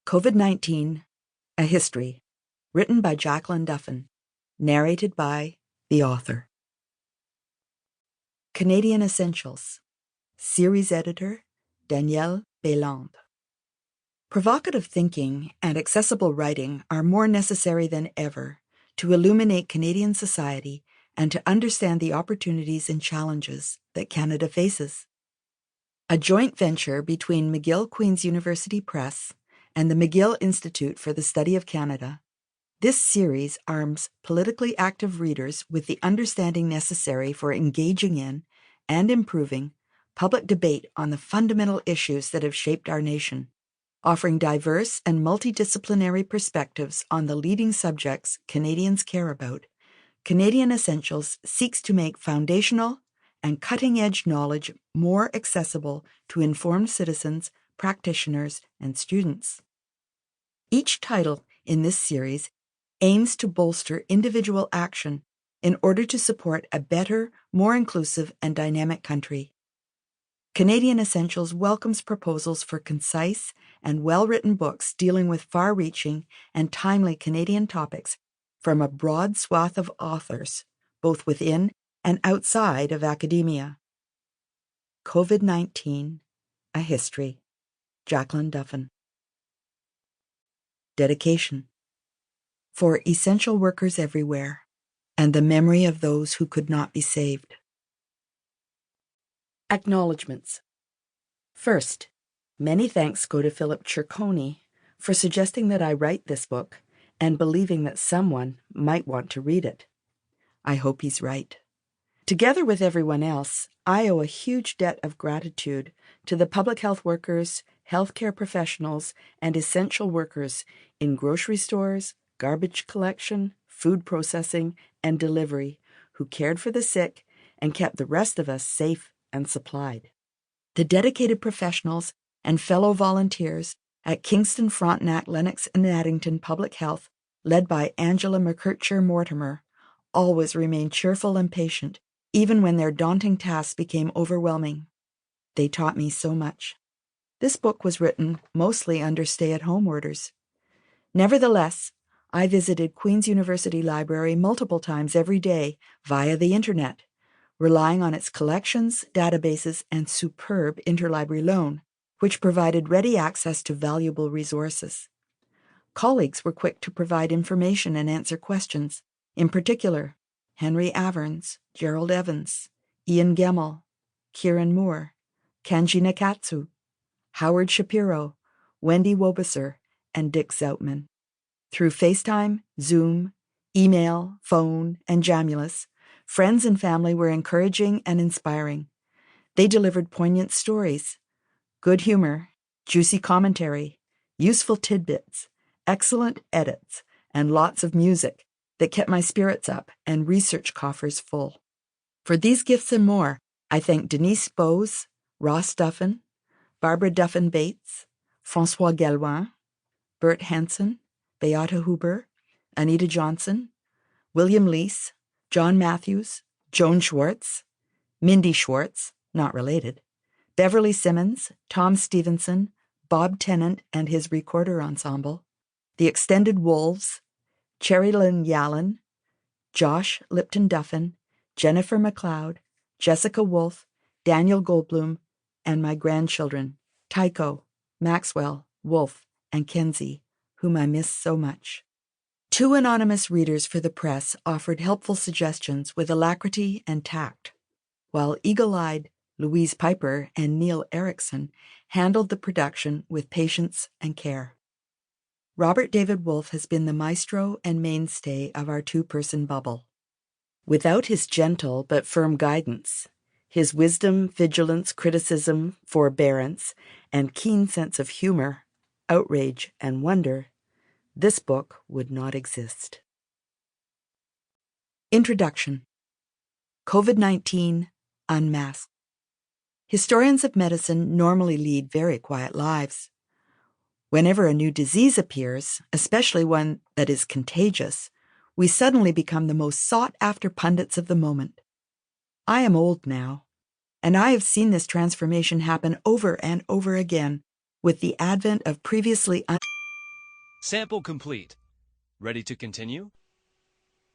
COVID-19, A History, written by Jacalyn Duffin, narrated by the author. Canadian Essentials, series editor Danielle Béland. Provocative thinking and accessible writing are more necessary than ever to illuminate Canadian society and to understand the opportunities and challenges that Canada faces. A joint venture between McGill Queen's University Press and the McGill Institute for the Study of Canada, this series arms politically active readers with the understanding necessary for engaging in and improving public debate on the fundamental issues that have shaped our nation, offering diverse and multidisciplinary perspectives on the leading subjects Canadians care about. Canadian Essentials seeks to make foundational and cutting-edge knowledge more accessible to informed citizens, practitioners, and students. Each title in this series aims to bolster individual action in order to support a better, more inclusive, and dynamic country. Canadian Essentials welcomes proposals for concise and well-written books dealing with far-reaching and timely Canadian topics from a broad swath of authors, both within and outside of academia. COVID-19, A History, Jacalyn Duffin. Dedication. For essential workers everywhere, and the memory of those who could not be saved. Acknowledgements. First, many thanks go to Philip Ciccone for suggesting that I write this book and believing that someone might want to read it. I hope he's right. Together with everyone else, I owe a huge debt of gratitude to the public health workers, healthcare professionals, and essential workers in grocery stores, garbage collection, food processing, and delivery who cared for the sick and kept the rest of us safe and supplied. The dedicated professionals and fellow volunteers at Kingston, Frontenac, Lennox, and Addington Public Health, led by Angela McKercher Mortimer, always remained cheerful and patient, even when their daunting tasks became overwhelming. They taught me so much. This book was written mostly under stay-at-home orders. Nevertheless, I visited Queen's University Library multiple times every day via the internet, relying on its collections, databases, and superb interlibrary loan, which provided ready access to valuable resources. Colleagues were quick to provide information and answer questions, in particular, Henry Averns, Gerald Evans, Ian Gemmell, Kieran Moore, Kanji Nakatsu, Howard Shapiro, Wendy Wobeser, and Dick Zoutman. Through FaceTime, Zoom, email, phone, and Jamulus, friends and family were encouraging and inspiring. They delivered poignant stories, good humor, juicy commentary, useful tidbits, excellent edits, and lots of music that kept my spirits up and research coffers full. For these gifts and more, I thank Denise Bose, Ross Duffin, Barbara Duffin Bates, François Galloin, Bert Hansen, Beata Huber, Anita Johnson, William Lease, John Matthews, Joan Schwartz, Mindy Schwartz, not related, Beverly Simmons, Tom Stevenson, Bob Tennant and his recorder ensemble, the Extended Wolves, Cherry-Lynn Yallen, Josh Lipton Duffin, Jennifer McLeod, Jessica Wolfe, Daniel Goldblum, and my grandchildren, Tycho, Maxwell, Wolfe, and Kenzie, whom I miss so much. 2 anonymous readers for the press offered helpful suggestions with alacrity and tact, while eagle-eyed Louise Piper and Neil Erickson handled the production with patience and care. Robert David Wolfe has been the maestro and mainstay of our 2-person bubble. Without his gentle but firm guidance, his wisdom, vigilance, criticism, forbearance, and keen sense of humor, outrage, and wonder, this book would not exist. Introduction. COVID-19 Unmasked. Historians of medicine normally lead very quiet lives. Whenever a new disease appears, especially one that is contagious, we suddenly become the most sought-after pundits of the moment. I am old now, and I have seen this transformation happen over and over again with the advent of previously Sample complete. Ready to continue?